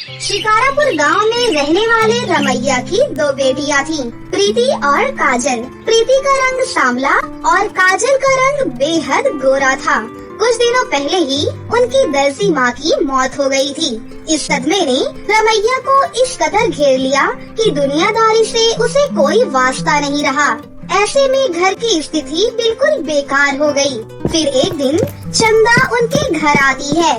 शिकारापुर गांव में रहने वाले रमैया की दो बेटियां थीं, प्रीति और काजल। प्रीति का रंग सांवला और काजल का रंग बेहद गोरा था। कुछ दिनों पहले ही उनकी दर्जी माँ की मौत हो गई थी। इस सदमे ने रमैया को इस कदर घेर लिया कि दुनियादारी से उसे कोई वास्ता नहीं रहा। ऐसे में घर की स्थिति बिल्कुल बेकार हो गई। फिर एक दिन चंदा उनके घर आती है।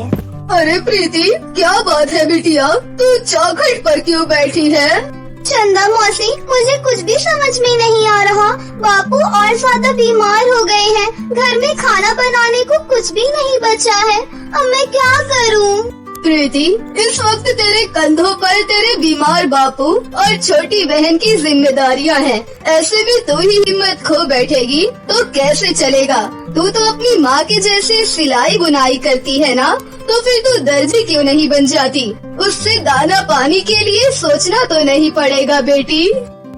अरे प्रीति, क्या बात है बिटिया, तू चौखट पर क्यों बैठी है? चंदा मौसी, मुझे कुछ भी समझ में नहीं आ रहा। बापू और ज्यादा बीमार हो गए हैं। घर में खाना बनाने को कुछ भी नहीं बचा है। अब मैं क्या करूं? प्रीति, इस वक्त तेरे कंधों पर तेरे बीमार बापू और छोटी बहन की जिम्मेदारियां हैं। ऐसे में तू ही हिम्मत खो बैठेगी तो कैसे चलेगा? तू तो अपनी माँ के जैसे सिलाई बुनाई करती है ना, तो फिर तू दर्जी क्यों नहीं बन जाती? उससे दाना पानी के लिए सोचना तो नहीं पड़ेगा बेटी।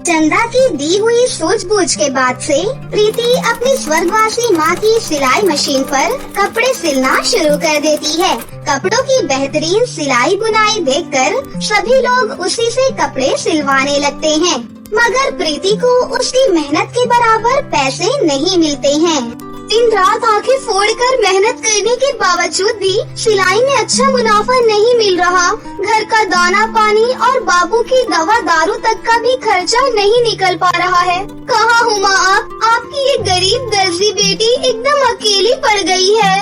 चंदा की दी हुई सूझबूझ के बाद से प्रीति अपनी स्वर्गवासी माँ की सिलाई मशीन पर कपड़े सिलना शुरू कर देती है। कपड़ों की बेहतरीन सिलाई बुनाई देखकर सभी लोग उसी से कपड़े सिलवाने लगते हैं, मगर प्रीति को उसकी मेहनत के बराबर पैसे नहीं मिलते हैं। दिन रात आंखें फोड़कर मेहनत करने के बावजूद भी सिलाई में अच्छा मुनाफा नहीं मिल रहा। घर का दाना पानी और बाबू की दवा दारू तक का भी खर्चा नहीं निकल पा रहा है। कहाँ हूँ माँ आप? आपकी ये गरीब दर्जी बेटी एकदम अकेली पड़ गई है।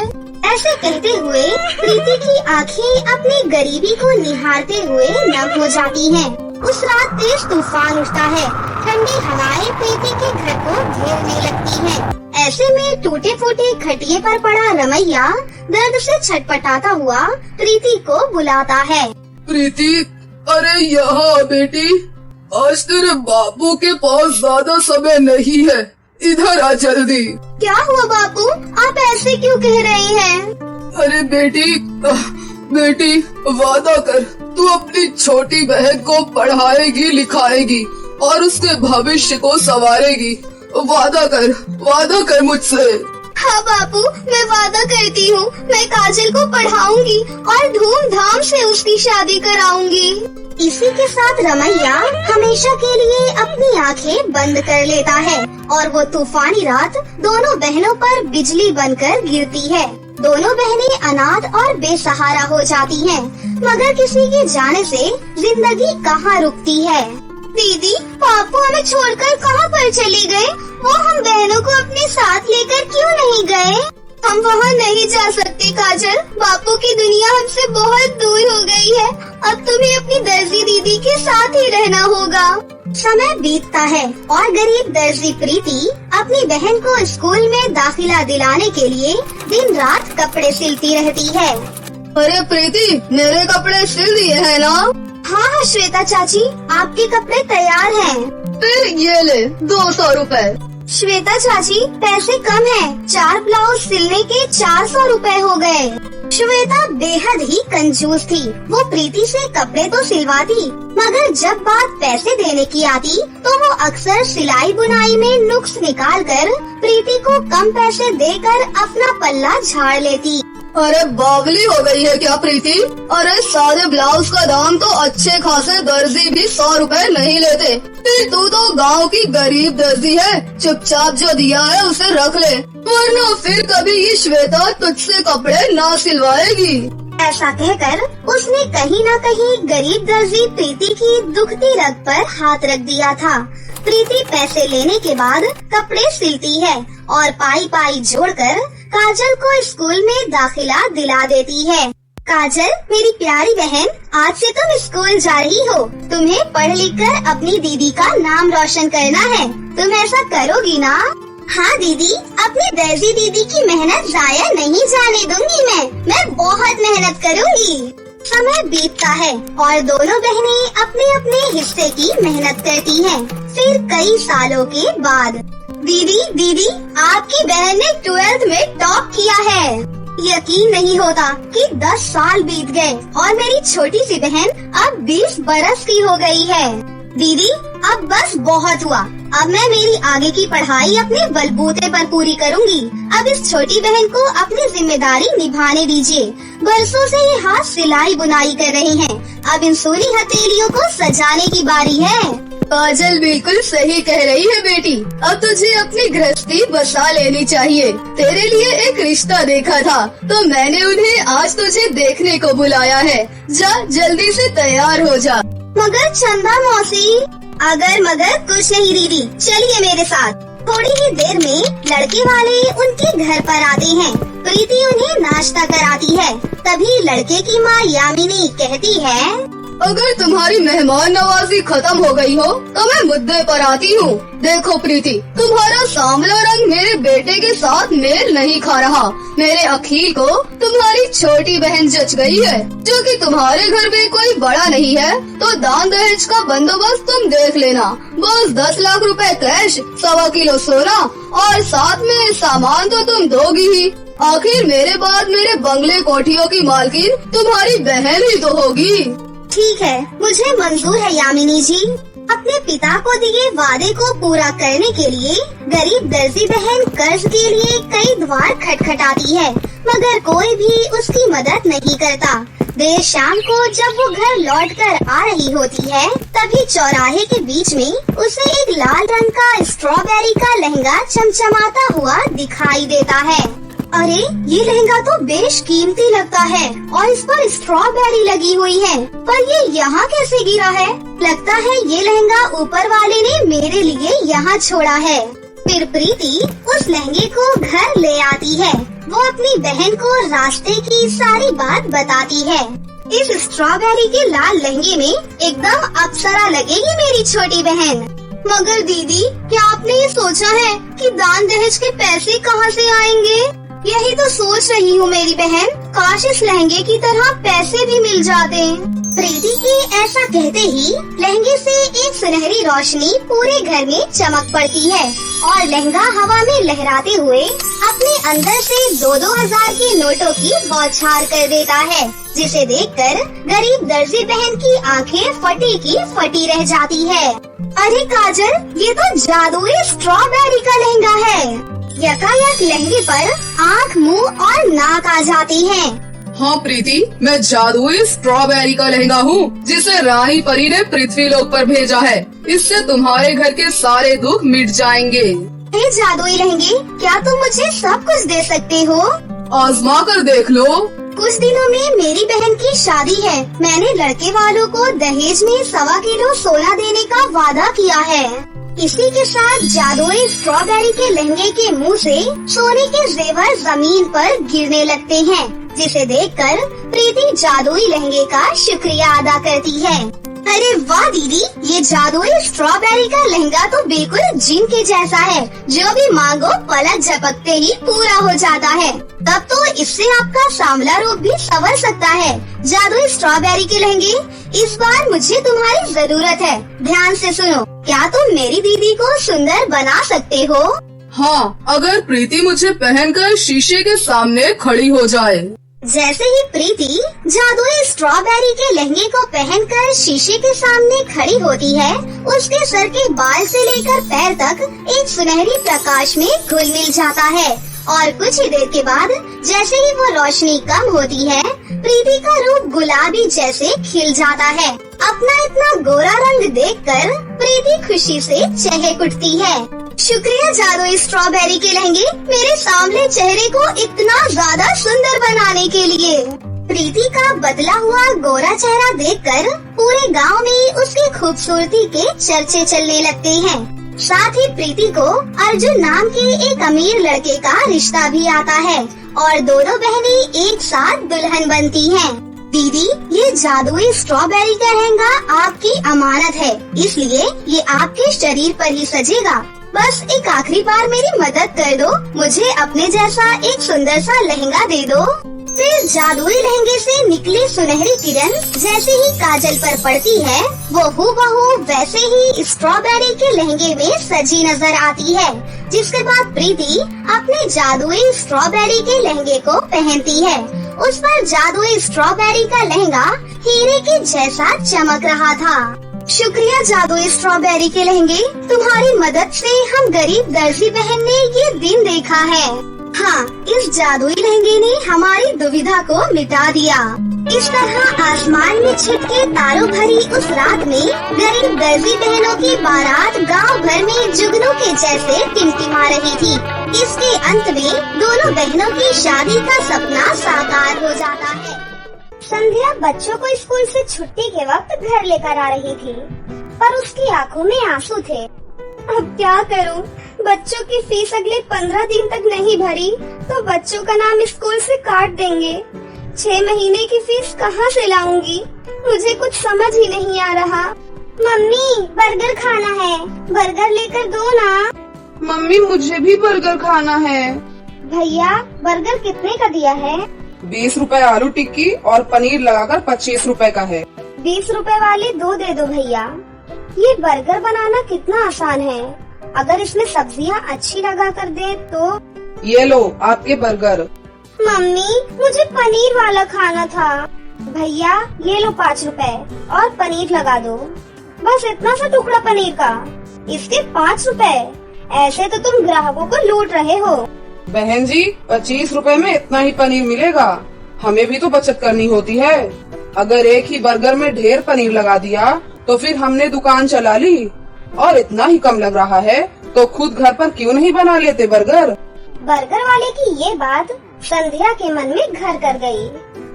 ऐसे कहते हुए प्रीति की आँखें अपनी गरीबी को निहारते हुए नम हो जाती हैं। उस रात तेज तूफान उठता है। ठंडी हवाएं प्रीति के घर को घेरने लगती हैं। ऐसे में टूटे फूटे खटिए पर पड़ा रमैया दर्द से छटपटाता हुआ प्रीति को बुलाता है। प्रीति, अरे यहाँ बेटी, आज तेरे बापू के पास ज्यादा समय नहीं है, इधर आ जल्दी। क्या हुआ बापू, आप ऐसे क्यों कह रहे हैं? अरे बेटी वादा कर, तू अपनी छोटी बहन को पढ़ाएगी लिखाएगी और उसके भविष्य को संवारेगी। वादा कर मुझसे। हाँ बापू, मैं वादा करती हूँ। मैं काजल को पढ़ाऊंगी और धूमधाम से उसकी शादी कराऊंगी। इसी के साथ रमैया हमेशा के लिए अपनी आंखें बंद कर लेता है और वो तूफानी रात दोनों बहनों पर बिजली बनकर गिरती है। दोनों बहनें अनाथ और बेसहारा हो जाती हैं, मगर किसी के जाने से जिंदगी कहाँ रुकती है। दीदी, पापू हमें छोड़कर कहाँ पर चले गए? वो हम बहनों को अपने साथ लेकर क्यों नहीं गए? हम वहाँ नहीं जा सकते काजल, बापू की दुनिया हमसे बहुत दूर हो गई है। अब तुम्हें अपनी दर्जी दीदी के साथ ही रहना होगा। समय बीतता है और गरीब दर्जी प्रीति अपनी बहन को स्कूल में दाखिला दिलाने के लिए दिन रात कपड़े सिलती रहती है। अरे प्रीति, मेरे कपड़े सिल दिए हैं ना? हाँ श्वेता चाची, आपके कपड़े तैयार हैं। फिर ये ले 200 रुपए। श्वेता चाची, पैसे कम हैं। 4 ब्लाउज सिलने के 400 रुपए हो गए। श्वेता बेहद ही कंजूस थी। वो प्रीति से कपड़े तो सिलवाती, मगर जब बात पैसे देने की आती तो वो अक्सर सिलाई बुनाई में नुक्स निकालकर प्रीति को कम पैसे देकर अपना पल्ला झाड़ लेती। अरे बावली हो गई है क्या प्रीति? अरे सारे ब्लाउज का दाम तो अच्छे खासे दर्जी भी 100 रुपए नहीं लेते। फिर तू तो गांव की गरीब दर्जी है, चुपचाप जो दिया है उसे रख ले, वरना फिर कभी ये श्वेता तुझसे कपड़े ना सिलवाएगी। ऐसा कहकर उसने कहीं न कहीं गरीब दर्जी प्रीति की दुखती रग पर हाथ रख दिया था। प्रीति पैसे लेने के बाद कपड़े सिलती है और पाई पाई जोड़कर काजल को स्कूल में दाखिला दिला देती है। काजल, मेरी प्यारी बहन, आज से तुम स्कूल जा रही हो। तुम्हें पढ़ लिख कर अपनी दीदी का नाम रोशन करना है। तुम ऐसा करोगी ना? हाँ दीदी, अपनी दर्जी दीदी की मेहनत जाया नहीं जाने दूंगी। मैं बहुत मेहनत करूंगी। समय बीतता है और दोनों बहनें अपने अपने हिस्से की मेहनत करती हैं। फिर कई सालों के बाद दीदी, आपकी बहन ने 12th में टॉप किया है। यकीन नहीं होता कि 10 साल बीत गए और मेरी छोटी सी बहन अब 20 बरस की हो गई है। दीदी, अब बस बहुत हुआ। अब मैं मेरी आगे की पढ़ाई अपने बलबूते पर पूरी करूंगी। अब इस छोटी बहन को अपनी जिम्मेदारी निभाने दीजिए। बरसों से ये हाथ सिलाई बुनाई कर रहे हैं। अब इन सोनी हथेलियों को सजाने की बारी है। काजल बिल्कुल सही कह रही है बेटी। अब तुझे अपनी गृहस्थी बसा लेनी चाहिए। तेरे लिए एक रिश्ता देखा था तो मैंने उन्हें आज तुझे देखने को बुलाया है। जा जल्दी से तैयार हो जा। मगर चंदा मौसी, अगर मगर कुछ नहीं दीदी, चलिए मेरे साथ। थोड़ी ही देर में लड़के वाले उनके घर पर आते हैं। प्रीति उन्हें नाश्ता कराती है। तभी लड़के की माँ यामिनी कहती है, अगर तुम्हारी मेहमान नवाजी खत्म हो गई हो तो मैं मुद्दे पर आती हूँ। देखो प्रीति, तुम्हारा सांवला रंग मेरे बेटे के साथ मेल नहीं खा रहा। मेरे अखिल को तुम्हारी छोटी बहन जच गई है, जो कि तुम्हारे घर में कोई बड़ा नहीं है। तो दान दहेज का बंदोबस्त तुम देख लेना। बस 10 लाख रुपए कैश, 1.25 किलो सोना और साथ में सामान तो तुम दोगी ही। आखिर मेरे बाद मेरे बंगले कोठियों की मालकिन तुम्हारी बहन ही तो होगी। ठीक है, मुझे मंजूर है यामिनी जी। अपने पिता को दिए वादे को पूरा करने के लिए गरीब दर्जी बहन कर्ज के लिए कई द्वार खटखटाती है, मगर कोई भी उसकी मदद नहीं करता। देर शाम को जब वो घर लौटकर आ रही होती है, तभी चौराहे के बीच में उसे एक लाल रंग का स्ट्रॉबेरी का लहंगा चमचमाता हुआ दिखाई देता है। अरे, ये लहंगा तो बेशकीमती लगता है और इस पर स्ट्रॉबेरी लगी हुई है, पर ये यहाँ कैसे गिरा है? लगता है ये लहंगा ऊपर वाले ने मेरे लिए यहाँ छोड़ा है। फिर प्रीति उस लहंगे को घर ले आती है। वो अपनी बहन को रास्ते की सारी बात बताती है। इस स्ट्रॉबेरी के लाल लहंगे में एकदम अप्सरा लगेगी मेरी छोटी बहन। मगर दीदी, क्या आपने ये सोचा है कि दान दहेज के पैसे कहाँ से आएंगे? यही तो सोच रही हूँ मेरी बहन। काश इस लहंगे की तरह पैसे भी मिल जाते। प्रीति के ऐसा कहते ही लहंगे से एक सुनहरी रोशनी पूरे घर में चमक पड़ती है और लहंगा हवा में लहराते हुए अपने अंदर से 2-2 हजार के नोटों की बौछार कर देता है, जिसे देखकर गरीब दर्जी बहन की आंखें फटी की फटी रह जाती है। अरे काजल, ये तो जादुई स्ट्रॉबेरी का लहंगा है। यकायक लहंगे पर आँख, मुंह और नाक आ जाती हैं। हाँ प्रीति, मैं जादुई स्ट्रॉबेरी का लहंगा हूँ, जिसे रानी परी ने पृथ्वी लोक पर भेजा है। इससे तुम्हारे घर के सारे दुख मिट जाएंगे। ये जादुई लहंगे, क्या तुम मुझे सब कुछ दे सकते हो? आजमा कर देख लो। कुछ दिनों में मेरी बहन की शादी है। मैंने लड़के वालों को दहेज में 1.25 किलो सोना देने का वादा किया है। इसी के साथ जादुई स्ट्रॉबेरी के लहंगे के मुंह से सोने के जेवर जमीन पर गिरने लगते हैं, जिसे देखकर प्रीति जादुई लहंगे का शुक्रिया अदा करती है। अरे वाह दीदी, ये जादुई स्ट्रॉबेरी का लहंगा तो बिल्कुल जिन के जैसा है। जो भी मांगो पलक झपकते ही पूरा हो जाता है। तब तो इससे आपका सांवला रूप भी संवर सकता है। जादुई स्ट्रॉबेरी के लहंगे, इस बार मुझे तुम्हारी जरूरत है। ध्यान से सुनो, क्या तुम मेरी दीदी को सुंदर बना सकते हो? हाँ, अगर प्रीति मुझे पहनकर शीशे के सामने खड़ी हो जाए। जैसे ही प्रीति जादुई स्ट्रॉबेरी के लहंगे को पहनकर शीशे के सामने खड़ी होती है, उसके सर के बाल से लेकर पैर तक एक सुनहरी प्रकाश में घुल मिल जाता है और कुछ ही देर के बाद जैसे ही वो रोशनी कम होती है, प्रीति का रूप गुलाबी जैसे खिल जाता है। अपना इतना गोरा रंग देखकर प्रीति खुशी से चहक उठती है। शुक्रिया जादुई स्ट्रॉबेरी के लहंगे, मेरे सामने चेहरे को इतना ज्यादा सुंदर बनाने के लिए। प्रीति का बदला हुआ गोरा चेहरा देखकर पूरे गांव में उसकी खूबसूरती के चर्चे चलने लगते हैं। साथ ही प्रीति को अर्जुन नाम के एक अमीर लड़के का रिश्ता भी आता है और दोनों बहनें एक साथ दुल्हन बनती हैं। दीदी, ये जादुई स्ट्रॉबेरी का लहंगा आपकी अमानत है, इसलिए ये आपके शरीर पर ही सजेगा। बस एक आखिरी बार मेरी मदद कर दो, मुझे अपने जैसा एक सुंदर सा लहंगा दे दो। फिर जादुई लहंगे से निकली सुनहरी किरण जैसे ही काजल पर पड़ती है, वो हूबहू वैसे ही स्ट्रॉबेरी के लहंगे में सजी नजर आती है। जिसके बाद प्रीति अपने जादुई स्ट्रॉबेरी के लहंगे को पहनती है। उस पर जादुई स्ट्रॉबेरी का लहंगा हीरे के जैसा चमक रहा था। शुक्रिया जादुई स्ट्रॉबेरी के लहंगे, तुम्हारी मदद से हम गरीब दर्जी बहन ने ये दिन देखा है। हाँ, इस जादुई लहंगे ने हमारी दुविधा को मिटा दिया। इस तरह आसमान में छिटके तारों भरी उस रात में गरीब दर्जी बहनों की बारात गांव भर में जुगनू के जैसे टिमटिमा रही थी। इसके अंत में दोनों बहनों की शादी का सपना साकार हो जाता है। संध्या बच्चों को स्कूल से छुट्टी के वक्त घर लेकर आ रही थी, पर उसकी आंखों में आंसू थे। अब क्या करूं? बच्चों की फीस अगले 15 दिन तक नहीं भरी तो बच्चों का नाम स्कूल से काट देंगे। 6 महीने की फीस कहां से लाऊंगी? मुझे कुछ समझ ही नहीं आ रहा। मम्मी, बर्गर खाना है, बर्गर लेकर दो ना। मम्मी, मुझे भी बर्गर खाना है। भैया, बर्गर कितने का दिया है? 20 रुपए आलू टिक्की और पनीर लगाकर 25 रुपए का है। 20 रुपए वाले 2 दे दो भैया। ये बर्गर बनाना कितना आसान है। अगर इसमें सब्जियां अच्छी लगा कर दे तो। ये लो आपके बर्गर। मम्मी, मुझे पनीर वाला खाना था। भैया, ये लो 5 रुपए और पनीर लगा दो। बस इतना सा टुकड़ा पनीर का, इसके 5 रुपए। ऐसे तो तुम ग्राहकों को लूट रहे हो। बहन जी, 25 रुपए में इतना ही पनीर मिलेगा। हमें भी तो बचत करनी होती है। अगर एक ही बर्गर में ढेर पनीर लगा दिया तो फिर हमने दुकान चला ली। और इतना ही कम लग रहा है तो खुद घर पर क्यों नहीं बना लेते बर्गर? बर्गर वाले की ये बात संध्या के मन में घर कर गई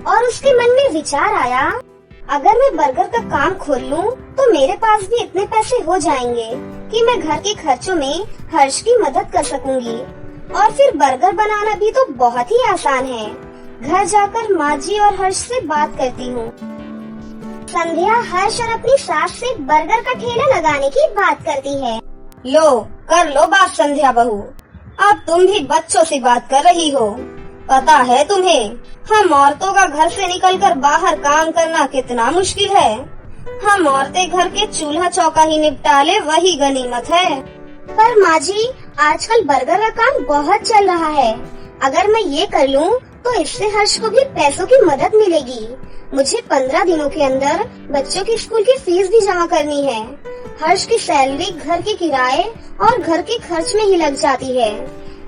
और उसके मन में विचार आया, अगर मैं बर्गर का काम खोल लूं तो मेरे पास भी इतने पैसे हो जाएंगे कि मैं घर के खर्चों में हर्ष की मदद कर सकूंगी। और फिर बर्गर बनाना भी तो बहुत ही आसान है। घर जाकर माँ जी और हर्ष से बात करती हूँ। संध्या हर्ष और अपनी सास से बर्गर का ठेला लगाने की बात करती है। लो, कर लो बात संध्या बहू। अब तुम भी बच्चों से बात कर रही हो। पता है तुम्हें, हम औरतों का घर से निकलकर बाहर काम करना कितना मुश्किल है। हम औरतें घर के चूल्हा चौका ही निपटा ले, वही गनीमत है। पर माँ जी, आजकल बर्गर का काम बहुत चल रहा है। अगर मैं ये कर लूँ तो इससे हर्ष को भी पैसों की मदद मिलेगी। मुझे 15 दिनों के अंदर बच्चों की स्कूल की फीस भी जमा करनी है। हर्ष की सैलरी घर के किराए और घर के खर्च में ही लग जाती है।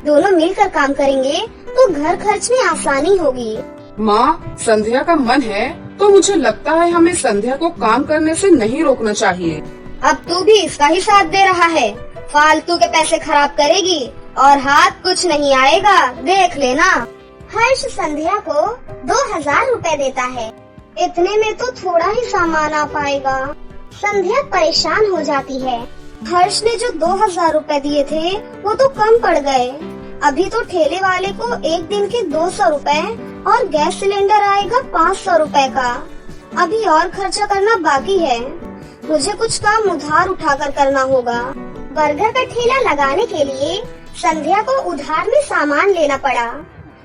दोनों मिलकर काम करेंगे तो घर खर्च में आसानी होगी। माँ, संध्या का मन है तो मुझे लगता है हमें संध्या को काम करने से नहीं रोकना चाहिए। अब तू भी इसका ही साथ दे रहा है। फालतू के पैसे खराब करेगी और हाथ कुछ नहीं आएगा, देख लेना। हर्ष संध्या को 2000 रुपए देता है। इतने में तो थोड़ा ही सामान आ पाएगा। संध्या परेशान हो जाती है। हर्ष ने जो 2000 रुपए दिए थे वो तो कम पड़ गए। अभी तो ठेले वाले को एक दिन के 200 रुपए और गैस सिलेंडर आएगा 500 रुपए का। अभी और खर्चा करना बाकी है। मुझे कुछ काम उधार उठाकर करना होगा। बर्गर का ठेला लगाने के लिए संध्या को उधार में सामान लेना पड़ा।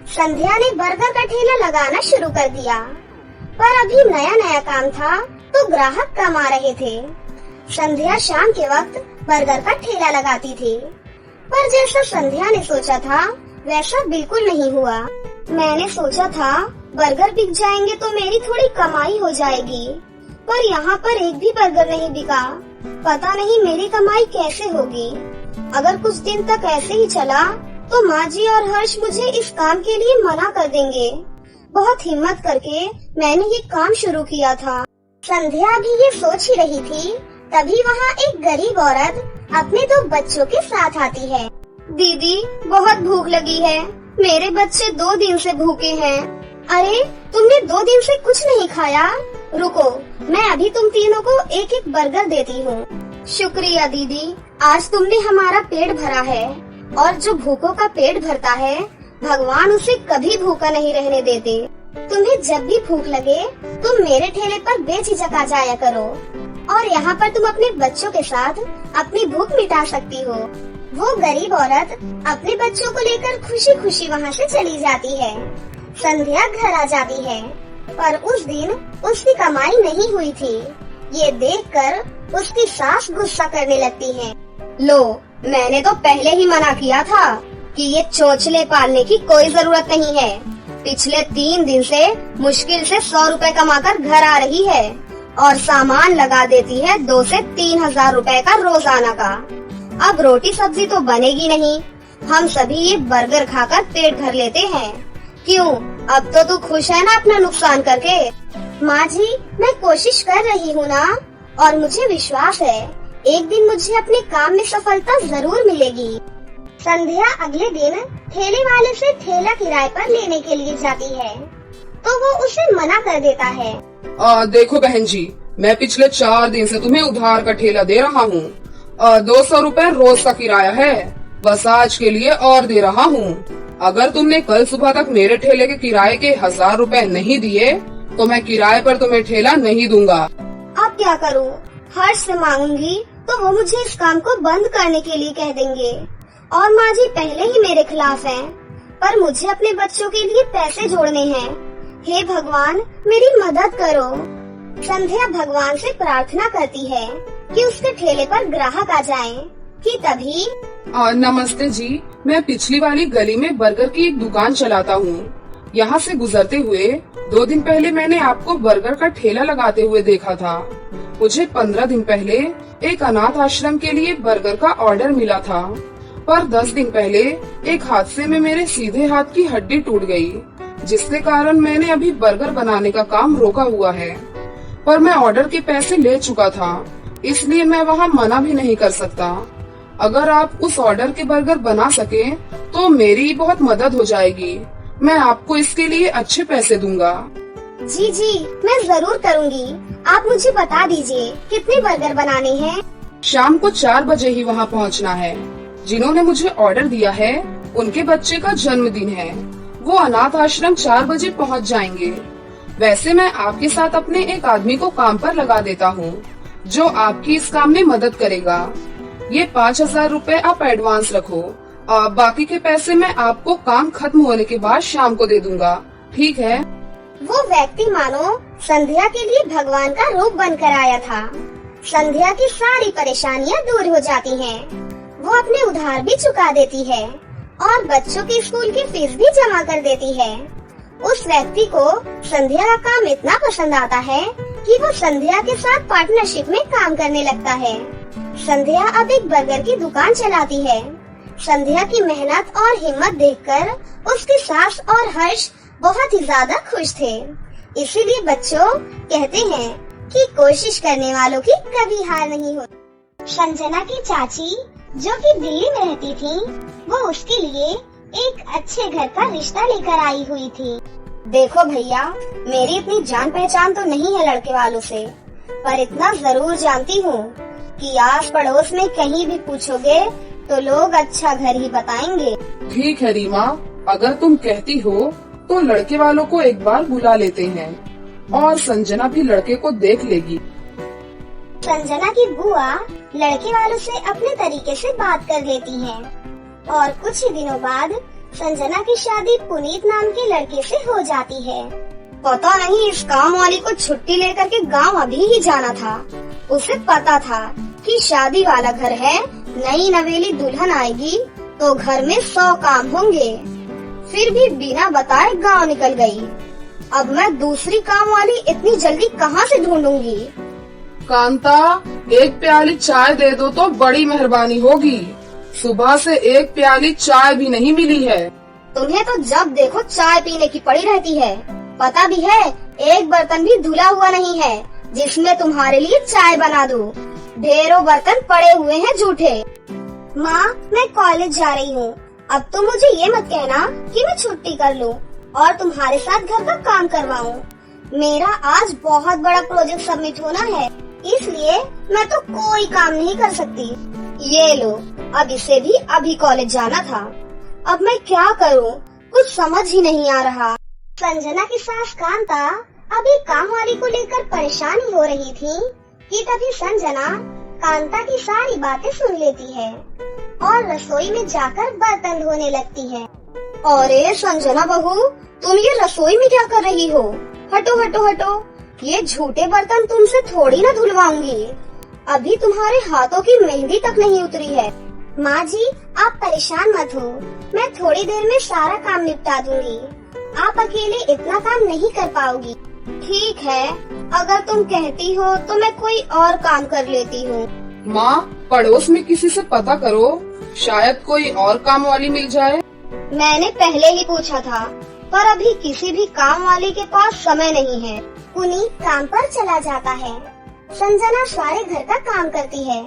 संध्या ने बर्गर का ठेला लगाना शुरू कर दिया, पर अभी नया नया काम था तो ग्राहक कम आ रहे थे। संध्या शाम के वक्त बर्गर का ठेला लगाती थी, पर जैसा संध्या ने सोचा था वैसा बिल्कुल नहीं हुआ। मैंने सोचा था बर्गर बिक जाएंगे तो मेरी थोड़ी कमाई हो जाएगी, पर यहाँ पर एक भी बर्गर नहीं बिका। पता नहीं मेरी कमाई कैसे होगी। अगर कुछ दिन तक ऐसे ही चला तो माँ जी और हर्ष मुझे इस काम के लिए मना कर देंगे। बहुत हिम्मत करके मैंने ये काम शुरू किया था। संध्या भी ये सोच ही रही थी, तभी वहाँ एक गरीब औरत अपने 2 बच्चों के साथ आती है। दीदी, बहुत भूख लगी है। मेरे बच्चे 2 दिन से भूखे हैं। अरे, तुमने 2 दिन से कुछ नहीं खाया? रुको, मैं अभी तुम तीनों को एक एक बर्गर देती हूँ। शुक्रिया दीदी, आज तुमने हमारा पेट भरा है। और जो भूखों का पेट भरता है भगवान उसे कभी भूखा नहीं रहने देते। तुम्हें जब भी भूख लगे तुम मेरे ठेले पर बेझिझक आ जाया करो और यहाँ पर तुम अपने बच्चों के साथ अपनी भूख मिटा सकती हो। वो गरीब औरत अपने बच्चों को लेकर खुशी खुशी वहाँ से चली जाती है। संध्या घर आ जाती है, पर उस दिन उसकी कमाई नहीं हुई थी। ये देखकर उसकी सास गुस्सा करने लगती है। लो, मैंने तो पहले ही मना किया था कि ये चोचले पालने की कोई जरूरत नहीं है। पिछले 3 दिन से मुश्किल से 100 रुपए कमाकर घर आ रही है और सामान लगा देती है 2 से 3 हजार रुपए का रोजाना का। अब रोटी सब्जी तो बनेगी नहीं, हम सभी ये बर्गर खाकर पेट भर लेते हैं। क्यों, अब तो तू खुश है ना अपना नुकसान करके? माँ जी, मैं कोशिश कर रही हूँ ना, और मुझे विश्वास है एक दिन मुझे अपने काम में सफलता जरूर मिलेगी। संध्या अगले दिन ठेले वाले से ठेला किराए पर लेने के लिए जाती है, तो वो उसे मना कर देता है। देखो बहन जी, मैं पिछले 4 दिन से तुम्हें उधार का ठेला दे रहा हूँ। 200 रुपए रोज का किराया है, बस आज के लिए और दे रहा हूँ। अगर तुमने कल सुबह तक मेरे ठेले के किराए के 1000 रुपए नहीं दिए तो मैं किराए पर तुम्हें ठेला नहीं दूंगा। अब क्या करूँ? हर्ष से मांगूंगी तो वो मुझे इस काम को बंद करने के लिए कह देंगे, और माँ जी पहले ही मेरे खिलाफ हैं, पर मुझे अपने बच्चों के लिए पैसे जोड़ने हैं। हे भगवान, मेरी मदद करो। संध्या भगवान से प्रार्थना करती है कि उसके ठेले पर ग्राहक आ जाएं, कि तभी नमस्ते जी, मैं पिछली वाली गली में बर्गर की एक दुकान चलाता हूँ। यहाँ से गुजरते हुए 2 दिन पहले मैंने आपको बर्गर का ठेला लगाते हुए देखा था। मुझे 15 दिन पहले एक अनाथ आश्रम के लिए बर्गर का ऑर्डर मिला था, पर 10 दिन पहले एक हादसे में मेरे सीधे हाथ की हड्डी टूट गई, जिसके कारण मैंने अभी बर्गर बनाने का काम रोका हुआ है। पर मैं ऑर्डर के पैसे ले चुका था, इसलिए मैं वहाँ मना भी नहीं कर सकता। अगर आप उस ऑर्डर के बर्गर बना सके तो मेरी बहुत मदद हो जाएगी। मैं आपको इसके लिए अच्छे पैसे दूंगा। जी जी, मैं जरूर करूँगी। आप मुझे बता दीजिए कितने बर्गर बनाने हैं? शाम को 4 बजे ही वहाँ पहुँचना है। जिन्होंने मुझे ऑर्डर दिया है उनके बच्चे का जन्मदिन है, वो अनाथ आश्रम 4 बजे पहुँच जाएंगे। वैसे मैं आपके साथ अपने एक आदमी को काम पर लगा देता हूँ, जो आपकी इस काम में मदद करेगा। ये 5000 रुपए आप एडवांस रखो, बाकी के पैसे मैं आपको काम खत्म होने के बाद शाम को दे दूंगा, ठीक है? वो व्यक्ति मानो संध्या के लिए भगवान का रूप बनकर आया था। संध्या की सारी परेशानियां दूर हो जाती हैं। वो अपने उधार भी चुका देती है और बच्चों की स्कूल की फीस भी जमा कर देती है। उस व्यक्ति को संध्या का काम इतना पसंद आता है कि वो संध्या के साथ पार्टनरशिप में काम करने लगता है। संध्या अब एक बर्गर की दुकान चलाती है। संध्या की मेहनत और हिम्मत देखकर उसकी सास और हर्ष बहुत ही ज्यादा खुश थे। इसीलिए बच्चों कहते हैं कि कोशिश करने वालों की कभी हार नहीं होती। संजना की चाची जो कि दिल्ली में रहती थी, वो उसके लिए एक अच्छे घर का रिश्ता लेकर आई हुई थी। देखो भैया, मेरी इतनी जान पहचान तो नहीं है लड़के वालों से, पर इतना जरूर जानती हूँ कि आस पड़ोस में कहीं भी पूछोगे तो लोग अच्छा घर ही बताएंगे। ठीक है रीमा, अगर तुम कहती हो तो लड़के वालों को एक बार बुला लेते हैं और संजना भी लड़के को देख लेगी। संजना की बुआ लड़के वालों से अपने तरीके से बात कर लेती हैं और कुछ ही दिनों बाद संजना की शादी पुनीत नाम के लड़के से हो जाती है। पता नहीं इस काम वाली को छुट्टी लेकर के गांव अभी ही जाना था। उसे पता था कि शादी वाला घर है, नई नवेली दुल्हन आएगी तो घर में 100 काम होंगे, फिर भी बिना बताए गांव निकल गई। अब मैं दूसरी काम वाली इतनी जल्दी कहाँ से ढूंढूंगी? कांता, एक प्याली चाय दे दो तो बड़ी मेहरबानी होगी। सुबह से एक प्याली चाय भी नहीं मिली है। तुम्हें तो जब देखो चाय पीने की पड़ी रहती है। पता भी है एक बर्तन भी धुला हुआ नहीं है जिसमें तुम्हारे लिए चाय बना दूं। ढेरों बर्तन पड़े हुए हैं झूठे। माँ, मैं कॉलेज जा रही हूँ। अब तुम मुझे ये मत कहना कि मैं छुट्टी कर लूँ और तुम्हारे साथ घर का काम करवाऊँ। मेरा आज बहुत बड़ा प्रोजेक्ट सबमिट होना है, इसलिए मैं तो कोई काम नहीं कर सकती। ये लो, अब इसे भी अभी कॉलेज जाना था। अब मैं क्या करूँ, कुछ समझ ही नहीं आ रहा। संजना की सास कांता अभी काम वाली को लेकर परेशान हो रही थी कि तभी संजना कांता की सारी बातें सुन लेती है और रसोई में जाकर बर्तन धोने लगती है। अरे संजना बहू, तुम ये रसोई में क्या कर रही हो? हटो हटो हटो, ये झूठे बर्तन तुमसे थोड़ी ना धुलवाऊंगी। अभी तुम्हारे हाथों की मेहंदी तक नहीं उतरी है। माँ जी, आप परेशान मत हो, मैं थोड़ी देर में सारा काम निपटा दूंगी। आप अकेले इतना काम नहीं कर पाओगी। ठीक है, अगर तुम कहती हो तो मैं कोई और काम कर लेती हूँ। माँ, पड़ोस में किसी से पता करो, शायद कोई और काम वाली मिल जाए। मैंने पहले ही पूछा था, पर अभी किसी भी काम वाले के पास समय नहीं है। पुनीत काम पर चला जाता है। संजना सारे घर का काम करती है।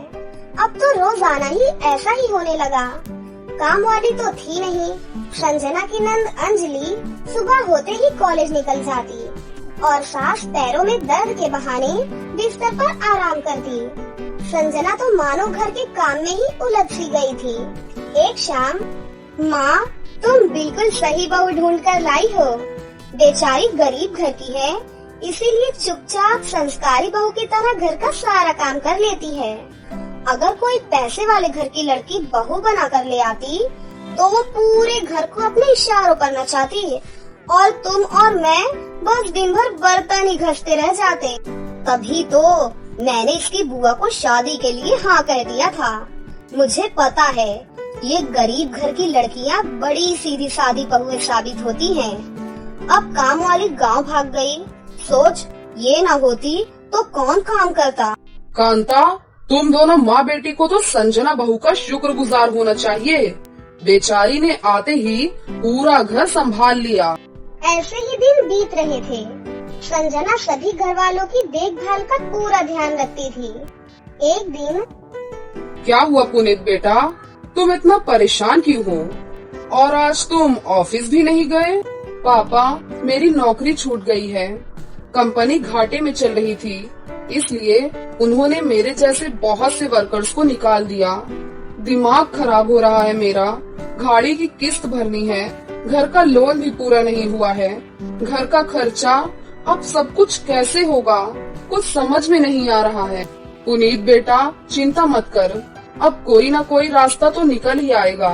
अब तो रोजाना ही ऐसा ही होने लगा। काम वाली तो थी नहीं। संजना की नंद अंजलि सुबह होते ही कॉलेज निकल जाती और सास पैरों में दर्द के बहाने बिस्तर पर आराम करती। संजना तो मानो घर के काम में ही उलझ सी गई थी। एक शाम, माँ, तुम बिल्कुल सही बहू ढूंढ कर लाई हो। बेचारी गरीब घर की है, इसीलिए चुपचाप संस्कारी बहू की तरह घर का सारा काम कर लेती है। अगर कोई पैसे वाले घर की लड़की बहू बना कर ले आती तो वो पूरे घर को अपने इशारों पर नचाती और तुम और मैं बस दिन भर बर्तन ही घसते रह जाते। तभी तो मैंने इसकी बुआ को शादी के लिए हाँ कह दिया था। मुझे पता है ये गरीब घर की लड़कियाँ बड़ी सीधी सादी बहुएं साबित होती हैं। अब काम वाली गांव भाग गई। सोच, ये ना होती तो कौन काम करता। कांता, तुम दोनों माँ बेटी को तो संजना बहू का शुक्रगुजार होना चाहिए। बेचारी ने आते ही पूरा घर संभाल लिया। ऐसे ही दिन बीत रहे थे। संजना सभी घर वालों की देखभाल का पूरा ध्यान रखती थी। एक दिन, क्या हुआ पुनीत बेटा, तुम इतना परेशान क्यों हो? और आज तुम ऑफिस भी नहीं गए? पापा, मेरी नौकरी छूट गई है। कंपनी घाटे में चल रही थी, इसलिए उन्होंने मेरे जैसे बहुत से वर्कर्स को निकाल दिया। दिमाग खराब हो रहा है मेरा। गाड़ी की किस्त भरनी है, घर का लोन भी पूरा नहीं हुआ है, घर का खर्चा, अब सब कुछ कैसे होगा, कुछ समझ में नहीं आ रहा है। पुनीत बेटा, चिंता मत कर, अब कोई ना कोई रास्ता तो निकल ही आएगा।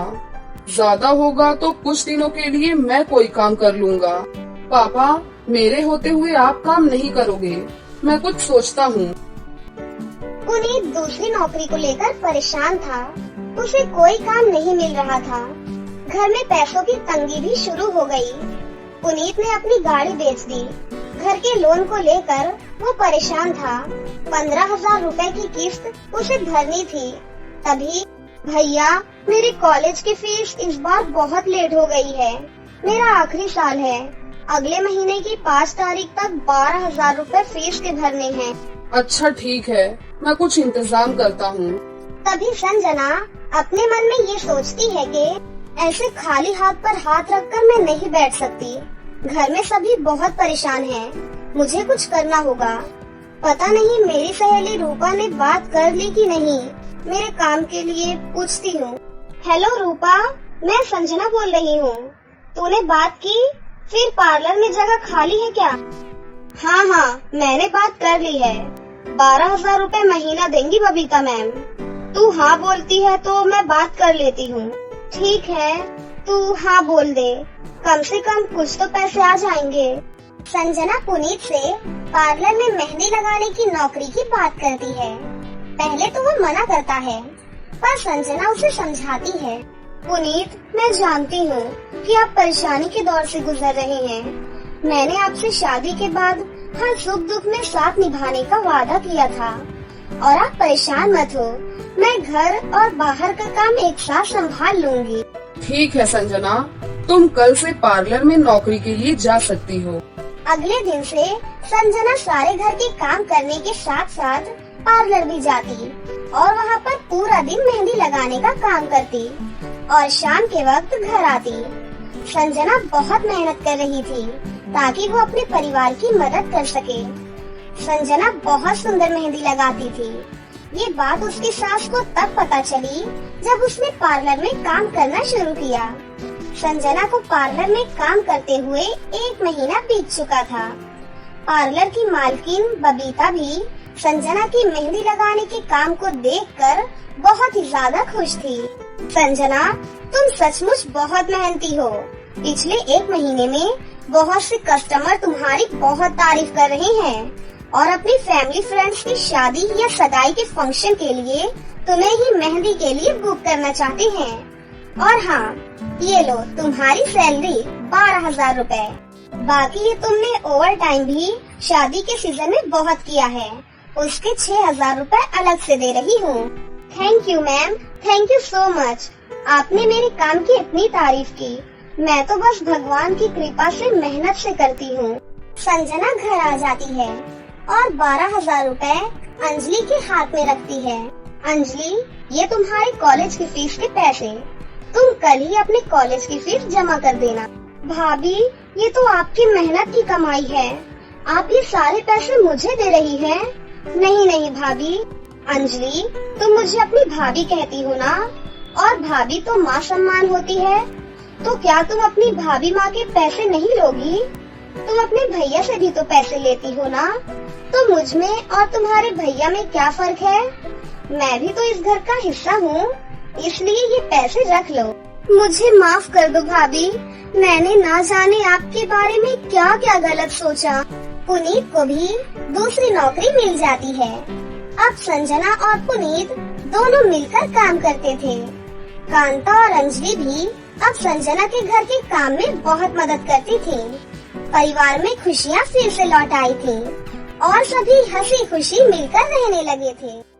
ज्यादा होगा तो कुछ दिनों के लिए मैं कोई काम कर लूँगा। पापा, मेरे होते हुए आप काम नहीं करोगे, मैं कुछ सोचता हूँ। पुनीत दूसरी नौकरी को लेकर परेशान था। उसे कोई काम नहीं मिल रहा था। घर में पैसों की तंगी भी शुरू हो गई। पुनीत ने अपनी गाड़ी बेच दी। घर के लोन को लेकर वो परेशान था। 15,000 रुपए की किस्त उसे भरनी थी। तभी, भैया, मेरे कॉलेज की फीस इस बार बहुत लेट हो गई है। मेरा आखिरी साल है। अगले महीने की 5 तारीख तक 12,000 रुपए फीस के भरने हैं। अच्छा ठीक है, मैं कुछ इंतजाम करता हूँ। तभी संजना अपने मन में ये सोचती है कि ऐसे खाली हाथ पर हाथ रखकर मैं नहीं बैठ सकती। घर में सभी बहुत परेशान हैं। मुझे कुछ करना होगा। पता नहीं मेरी सहेली रूपा ने बात कर ली कि नहीं। मेरे काम के लिए पूछती हूँ। हेलो रूपा, मैं संजना बोल रही हूँ। तूने बात की? फिर पार्लर में जगह खाली है क्या? हाँ, मैंने बात कर ली है। 12,000 रुपए महीना देंगी बबीता मैम। तू हाँ बोलती है तो मैं बात कर लेती हूँ। ठीक है, तू हाँ बोल दे, कम से कम कुछ तो पैसे आ जाएंगे। संजना पुनीत से पार्लर में मेहंदी लगाने की नौकरी की बात करती है। पहले तो वो मना करता है, पर संजना उसे समझाती है। पुनीत, मैं जानती हूँ कि आप परेशानी के दौर से गुजर रहे हैं। मैंने आपसे शादी के बाद हर सुख दुख में साथ निभाने का वादा किया था और आप परेशान मत हो। मैं घर और बाहर का काम एक साथ संभाल लूंगी। ठीक है संजना, तुम कल से पार्लर में नौकरी के लिए जा सकती हो। अगले दिन से संजना सारे घर के काम करने के साथ साथ पार्लर भी जाती और वहाँ पर पूरा दिन मेहंदी लगाने का काम करती और शाम के वक्त घर आती। संजना बहुत मेहनत कर रही थी ताकि वो अपने परिवार की मदद कर सके। संजना बहुत सुंदर मेहंदी लगाती थी। ये बात उसकी सास को तब पता चली जब उसने पार्लर में काम करना शुरू किया। संजना को पार्लर में काम करते हुए 1 महीना बीत चुका था। पार्लर की मालकिन बबीता भी संजना की मेहंदी लगाने के काम को देखकर बहुत ही ज्यादा खुश थी। संजना, तुम सचमुच बहुत मेहनती हो। पिछले 1 महीने में बहुत से कस्टमर तुम्हारी बहुत तारीफ कर रहे हैं और अपनी फैमिली फ्रेंड्स की शादी या सगाई के फंक्शन के लिए तुम्हें ही मेहंदी के लिए बुक करना चाहते हैं। और हाँ, ये लो तुम्हारी सैलरी 12,000 रुपए। बाकी ये तुमने ओवर टाइम भी शादी के सीजन में बहुत किया है, उसके 6,000 रुपए अलग से दे रही हूँ। Thank you ma'am, thank you so much. आपने मेरे काम की इतनी तारीफ की। मैं तो बस भगवान की कृपा से मेहनत से करती हूँ। संजना घर आ जाती है और 12,000 रुपए अंजलि के हाथ में रखती है। अंजलि, ये तुम्हारे कॉलेज की फीस के पैसे, तुम कल ही अपने कॉलेज की फीस जमा कर देना। भाभी, ये तो आपकी मेहनत की कमाई है, आप ये सारे पैसे मुझे दे रही हैं? नहीं नहीं भाभी। अंजलि, तुम मुझे अपनी भाभी कहती हो ना, और भाभी तो माँ सम्मान होती है, तो क्या तुम अपनी भाभी माँ के पैसे नहीं लोगी? तुम अपने भैया से भी तो पैसे लेती हो ना, तो मुझ में और तुम्हारे भैया में क्या फर्क है? मैं भी तो इस घर का हिस्सा हूँ, इसलिए ये पैसे रख लो। मुझे माफ कर दो भाभी, मैंने ना जाने आपके बारे में क्या क्या गलत सोचा। पुनीत को भी दूसरी नौकरी मिल जाती है। अब संजना और पुनीत दोनों मिलकर काम करते थे। कांता और अंजलि भी अब संजना के घर के काम में बहुत मदद करती थी। परिवार में खुशियाँ फिर से लौट आई थी और सभी हंसी खुशी मिलकर रहने लगे थे।